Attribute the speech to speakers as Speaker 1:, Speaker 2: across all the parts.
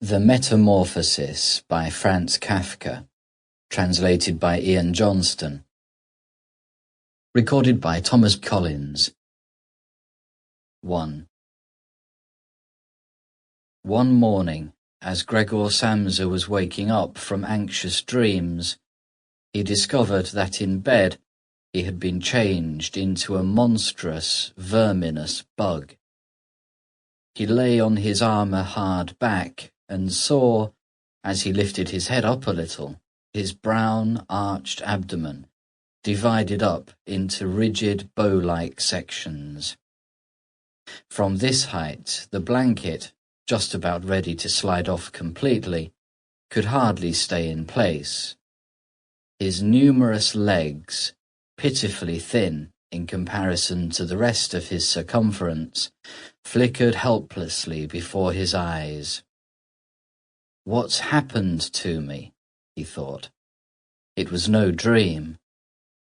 Speaker 1: The Metamorphosis by Franz Kafka, translated by Ian Johnston. Recorded by Thomas Collins. 1. One morning, as Gregor Samsa was waking up from anxious dreams, he discovered that in bed he had been changed into a monstrous, verminous bug. He lay on his armour-hard back and saw, as he lifted his head up a little, his brown, arched abdomen divided up into rigid bow-like sections. From this height, the blanket, just about ready to slide off completely, could hardly stay in place. His numerous legs, pitifully thin in comparison to the rest of his circumference, flickered helplessly before his eyes. "What's happened to me?" he thought. It was no dream.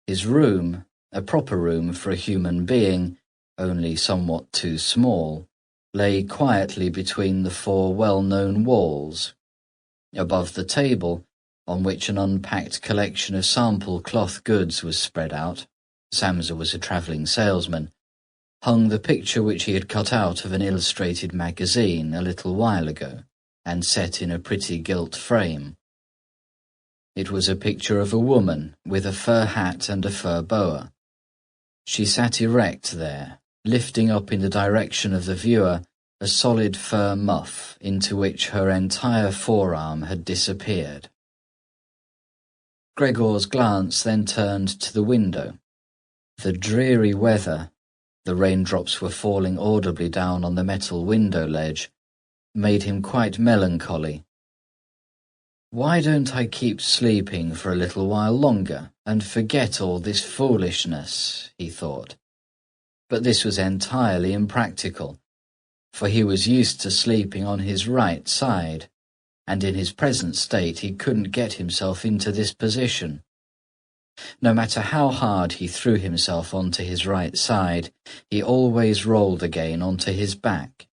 Speaker 1: His room, a proper room for a human being, only somewhat too small, lay quietly between the four well-known walls. Above the table, on which an unpacked collection of sample cloth goods was spread out — Samsa was a travelling salesman — hung the picture which he had cut out of an illustrated magazine a little while ago, and set in a pretty gilt frame. It was a picture of a woman with a fur hat and a fur boa. She sat erect there, lifting up in the direction of the viewer a solid fur muff into which her entire forearm had disappeared. Gregor's glance then turned to the window. The dreary weather — the raindrops were falling audibly down on the metal window ledge — made him quite melancholy. "Why don't I keep sleeping for a little while longer and forget all this foolishness?" he thought. But this was entirely impractical, for he was used to sleeping on his right side, and in his present state he couldn't get himself into this position. No matter how hard he threw himself onto his right side, he always rolled again onto his back.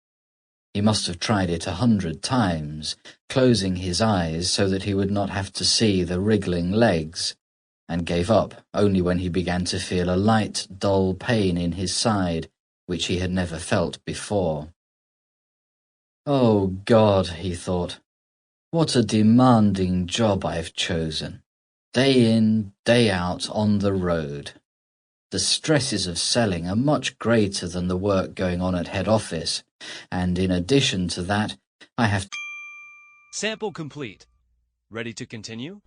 Speaker 1: He must have tried it 100 times, closing his eyes so that he would not have to see the wriggling legs, and gave up only when he began to feel a light, dull pain in his side, which he had never felt before. "Oh God," he thought, "what a demanding job I've chosen. Day in, day out on the road. The stresses of selling are much greater than the work going on at head office, and in addition to that, I have..."
Speaker 2: Sample complete. Ready to continue?